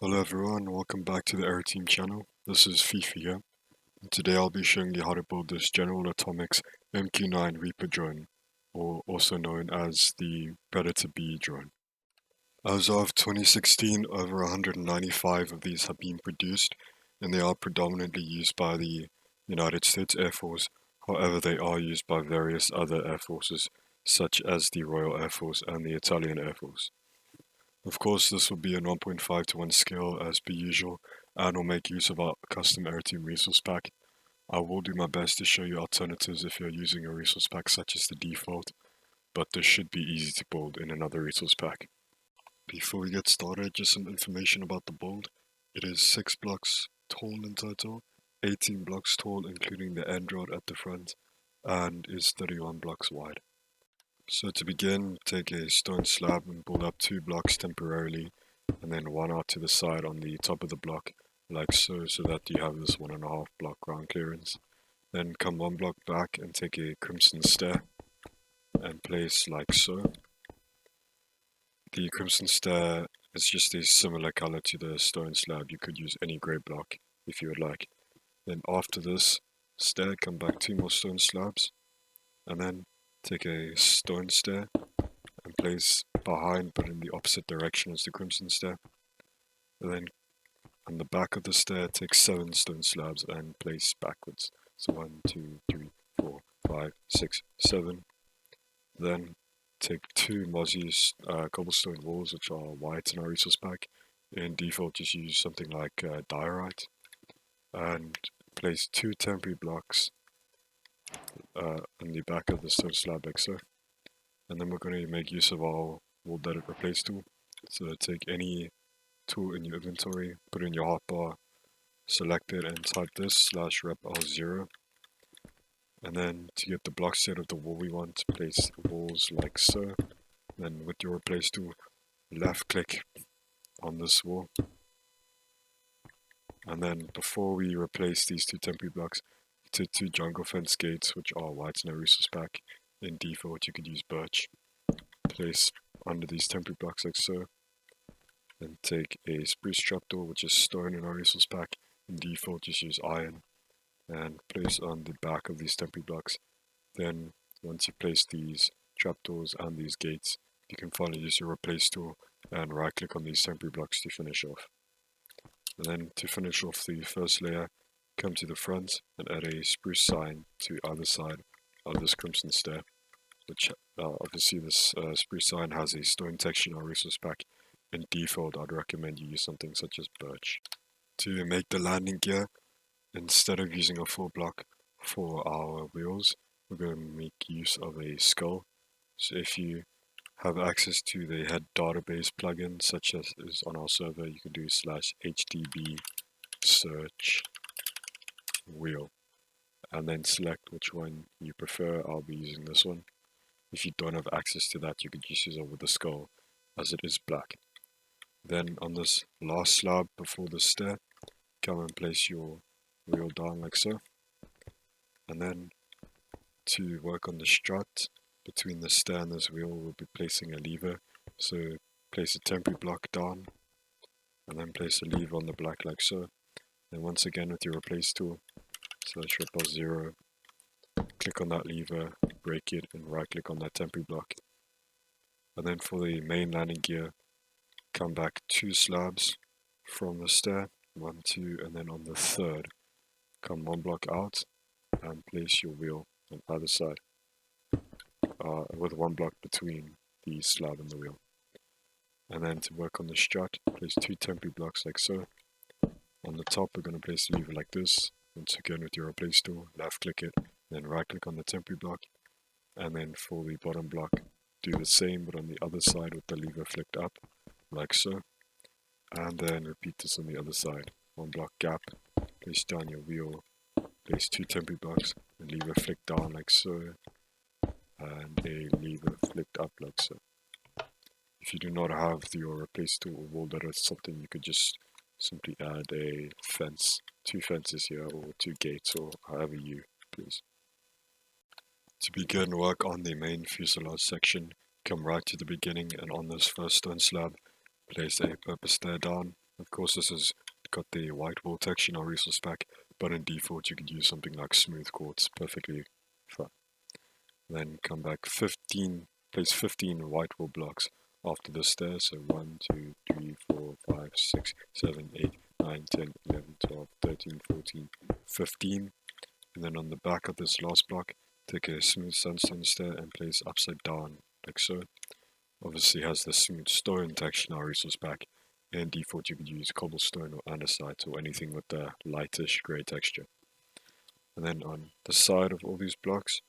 Hello everyone, welcome back to the Aeroteam channel. This is Fifi here, and today I'll be showing you how to build this General Atomics MQ-9 Reaper drone, or also known as the Predator B drone. As of 2016, over 195 of these have been produced, and they are predominantly used by the United States Air Force. However, they are used by various other air forces, such as the Royal Air Force and the Italian Air Force. Of course, this will be a 1.5 to 1 scale as per usual, and will make use of our custom Aeroteam resource pack. I will do my best to show you alternatives if you're using a resource pack such as the default, but this should be easy to build in another resource pack. Before we get started, just some information about the build. It is 6 blocks tall in total, 18 blocks tall including the end rod at the front, and is 31 blocks wide. So to begin, take a stone slab and build up 2 blocks temporarily, and then one out to the side on the top of the block, like so, so that you have this 1.5 block ground clearance. Then come 1 block back and take a crimson stair and place like so. The crimson stair is just a similar color to the stone slab. You could use any grey block if you would like. Then after this stair, come back 2 more stone slabs, and then take a stone stair and place behind but in the opposite direction as the crimson stair. And then on the back of the stair, take 7 stone slabs and place backwards. So 1, 2, 3, 4, 5, 6, 7. Then take 2 Mozzie's cobblestone walls, which are white in our resource pack. In default, just use something like diorite. And place 2 temporary blocks on the back of the stone slab like so. And then we're going to make use of our Wool That It Replace tool. So take any tool in your inventory, put it in your hotbar, select it and type this /rep_0. And then to get the block set of the wall we want, place walls like so. Then with your replace tool, left click on this wall. And then before we replace these 2 temporary blocks, take 2 jungle fence gates, which are white in a resource pack. In default, you could use birch. Place under these temporary blocks like so. Then take a spruce trapdoor, which is stone in our resource pack. In default, just use iron. And place on the back of these temporary blocks. Then, once you place these trapdoors and these gates, you can finally use your replace tool and right click on these temporary blocks to finish off. And then to finish off the first layer, come to the front and add a spruce sign to either side of this crimson stair, which obviously this spruce sign has a stone texture in our resource pack. In default, I'd recommend you use something such as birch. To make the landing gear, instead of using a full block for our wheels, we're going to make use of a skull. So if you have access to the head database plugin, such as is on our server, you can do /HDB search wheel, and then select which one you prefer. I'll be using this one. If you don't have access to that, you could just use it with the skull, as it is black. Then on this last slab before the stair, come and place your wheel down like so. And then to work on the strut between the stair and this wheel, we'll be placing a lever. So place a temporary block down and then place a lever on the block like so. Then once again with your replace tool, /rep_0, click on that lever, break it and right click on that temporary block. And then for the main landing gear, come back 2 slabs from the stair, 1, 2, and then on the third, come 1 block out and place your wheel on either side, with 1 block between the slab and the wheel. And then to work on the strut, place 2 temporary blocks like so. On the top, we're going to place the lever like this. Once again with your replace tool, left click it, then right click on the temporary block. And then for the bottom block, do the same but on the other side with the lever flicked up, like so. And then repeat this on the other side. 1 block gap, place down your wheel, place 2 temporary blocks, and lever flicked down like so, and a lever flicked up like so. If you do not have your replace tool or wall that or something, you could just simply add a fence, 2 fences here, or 2 gates, or however you please. To begin work on the main fuselage section, come right to the beginning and on this first stone slab, place a purpose stair down Of course, this has got the white wall texture in our resource pack, but in default you could use something like smooth quartz perfectly fine. Then come back 15, place 15 white wall blocks after the stair, so 1, 2, 3, 4, 5, 6, 7, 8, 9, 10, 11, 12, 13, 14, 15. And then on the back of this last block, take a smooth sandstone stair and place upside down, like so. Obviously has the smooth stone texture in our resource pack. In default you could use cobblestone or andesite or anything with the lightish grey texture. And then on the side of all these blocks,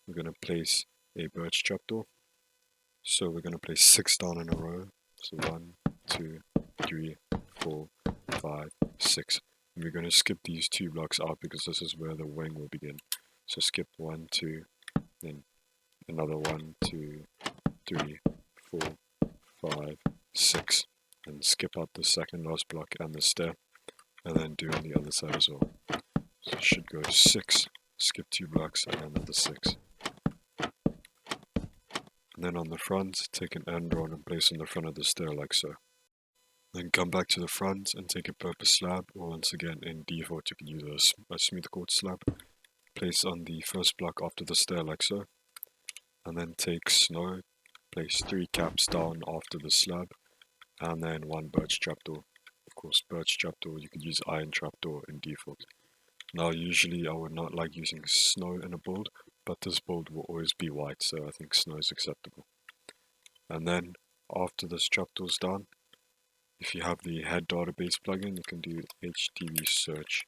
we're going to place a birch trapdoor. So we're going to place 6 down in a row. So 1, 2, 3, 4, 5, 6. And we're going to skip these 2 blocks out because this is where the wing will begin. So skip 1, 2, then another 1, 2, 3, 4, 5, 6. And skip out the second last block and the stair. And then do on the other side as well. So it should go 6, skip 2 blocks and another 6. And then on the front, take an end rod and place on the front of the stair like so. Then come back to the front and take a purpose slab, or once again in default you can use a smooth quartz slab. Place on the first block after the stair like so. And then take snow, place 3 caps down after the slab, and then 1 birch trapdoor. Of course, birch trapdoor, you could use iron trapdoor in default. Now usually I would not like using snow in a build, but this build will always be white, so I think snow is acceptable. And then after this trapdoor's done, if you have the head database plugin, you can do HDB search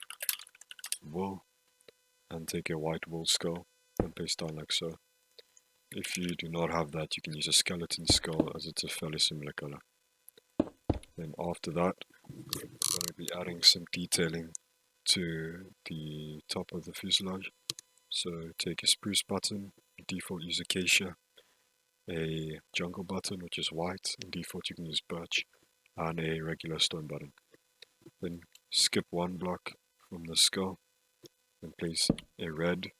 wool and take a white wool skull and paste down like so. If you do not have that, you can use a skeleton skull as it's a fairly similar color. Then after that, we're going to be adding some detailing to the top of the fuselage. So take a spruce button, default use acacia, a jungle button which is white, in default you can use birch, and a regular stone button. Then skip 1 block from the skull and place a red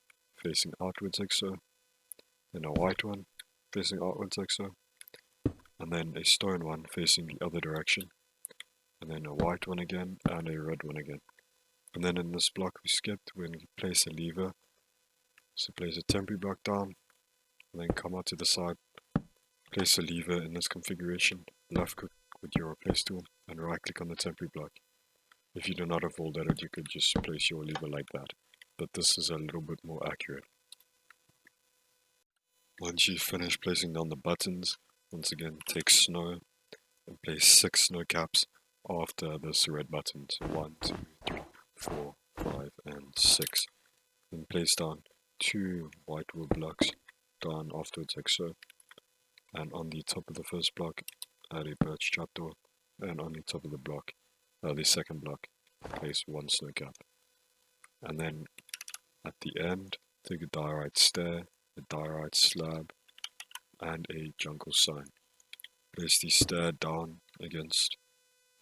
facing outwards like so, then a white one facing outwards like so, and then a stone one facing the other direction, and then a white one again and a red one again. And then in this block we skipped, we're going to place a lever. So place a temporary block down, and then come out to the side, place a lever in this configuration, left click with your replace tool, and right click on the temporary block. If you do not have Vault Edit, you could just place your lever like that, but this is a little bit more accurate. Once you finish placing down the buttons, once again take snow and place 6 snow caps after this red button. So 1, 2, 3, 4, 5, and 6. Then place down 2 white wool blocks down afterwards like so, and on the top of the first block add a birch trapdoor, and on the top of the block, the second block, place 1 snow cap. And then at the end, take a diorite stair, a diorite slab, and a jungle sign. Place the stair down against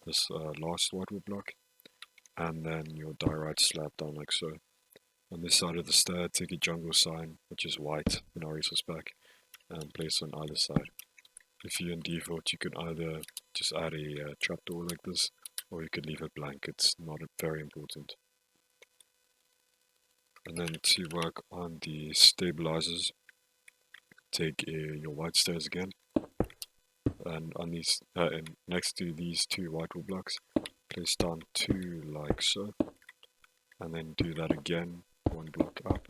this last white wool block, and then your diorite slab down like so. On this side of the stair, take a jungle sign, which is white in our resource pack, and place on either side. If you're in default, you can either just add a trapdoor like this, or you could leave it blank. It's not very important. And then to work on the stabilizers, take your white stairs again, and on these, next to these 2 white wool blocks, place down 2 like so, and then do that again 1 block up,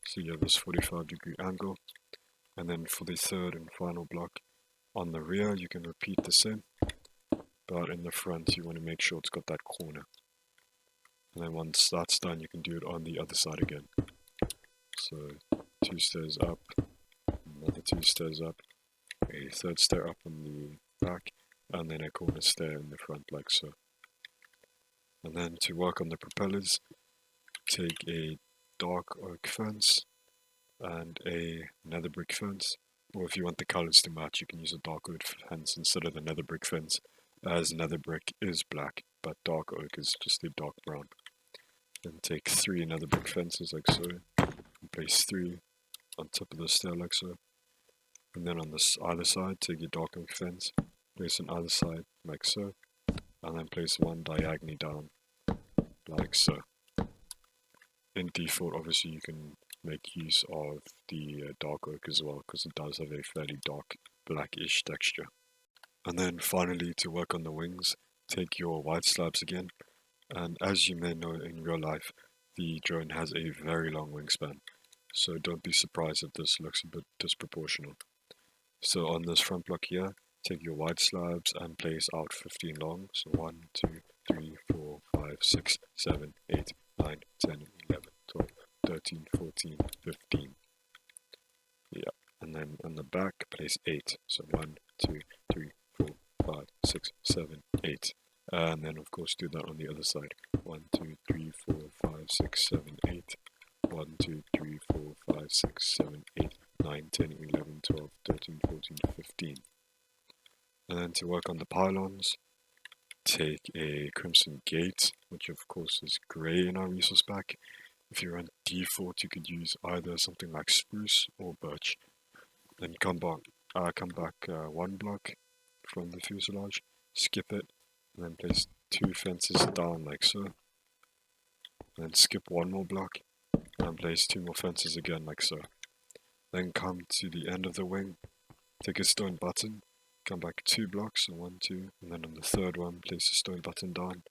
so you have this 45-degree angle. And then for the third and final block on the rear, you can repeat the same, but in the front you want to make sure it's got that corner. And then once that's done, you can do it on the other side again. So 2 stairs up, another 2 stairs up, a third stair up on the back, and then a corner stair in the front like so. And then to work on the propellers, take a dark oak fence and a nether brick fence, or if you want the colors to match, you can use a dark oak fence instead of the nether brick fence, as nether brick is black, but dark oak is just a dark brown. Then take 3 nether brick fences like so, and place 3 on top of the stair like so. And then on this either side, take your dark oak fence, place on either side like so, and then place one diagonally down, like so. In default, obviously you can make use of the dark oak as well, because it does have a fairly dark blackish texture. And then finally, to work on the wings, take your white slabs again, and as you may know in real life, the drone has a very long wingspan, so don't be surprised if this looks a bit disproportional. So on this front block here, take your white slabs and place out 15 long, so 1, 2, 3, 4, 5, 6, 7, 8, 9, 10, 11, 12, 13, 14, 15. Yeah, and then on the back, place 8, so 1, 2, 3, 4, 5, 6, 7, 8. And then of course do that on the other side. 1, 2, 3, 4, 5, 6, 7, 8. 1, 2, 3, 4, 5, 6, 7, 8, 9, 10, 11, 12, 13, 14, 15. And then to work on the pylons, take a crimson gate, which of course is grey in our resource pack. If you're on default, you could use either something like spruce or birch. Then come back one block from the fuselage, skip it, and then place 2 fences down like so. And then skip one more block, and place 2 more fences again like so. Then come to the end of the wing, take a stone button, come back 2 blocks, so 1, 2, and then on the third one, place a stone button down,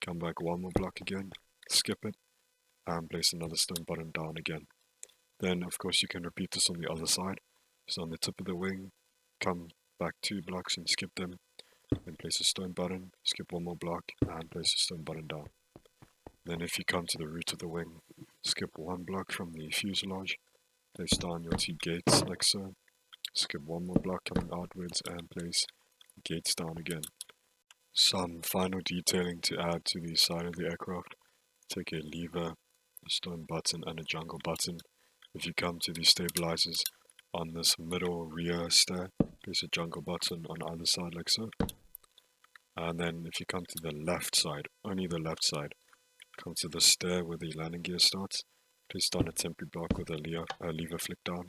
come back 1 more block again, skip it, and place another stone button down again. Then of course you can repeat this on the other side. So on the tip of the wing, come back 2 blocks and skip them, then place a stone button, skip 1 more block, and place a stone button down. Then if you come to the root of the wing, skip 1 block from the fuselage, place down your 2 gates like so, skip 1 more block coming outwards and place gates down again. Some final detailing to add to the side of the aircraft, take a lever, a stone button and a jungle button. If you come to the stabilizers, on this middle rear stair, place a jungle button on either side like so. And then if you come to the left side, only the left side, come to the stair where the landing gear starts, place down a temporary block with a lever flick down.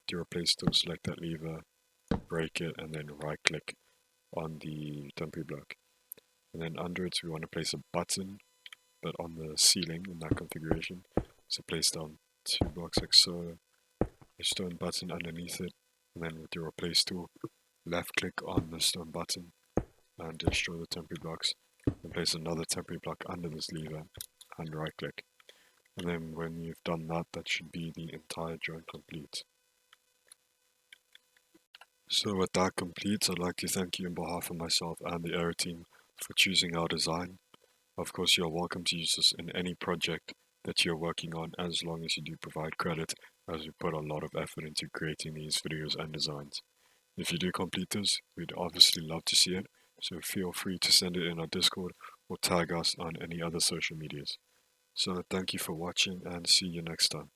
To replace tool, select that lever, break it, and then right click on the temporary block. And then under it we want to place a button, but on the ceiling in that configuration. So place down 2 blocks like so, a stone button underneath it, and then with your replace tool, left click on the stone button and destroy the temporary blocks, and place another temporary block under this lever and right click. And then when you've done that, that should be the entire drone complete. So with that complete, I'd like to thank you on behalf of myself and the Aeroteam for choosing our design. Of course, you're welcome to use this in any project that you're working on, as long as you do provide credit, as we put a lot of effort into creating these videos and designs. If you do complete this, we'd obviously love to see it, so feel free to send it in our Discord or tag us on any other social medias. So thank you for watching and see you next time.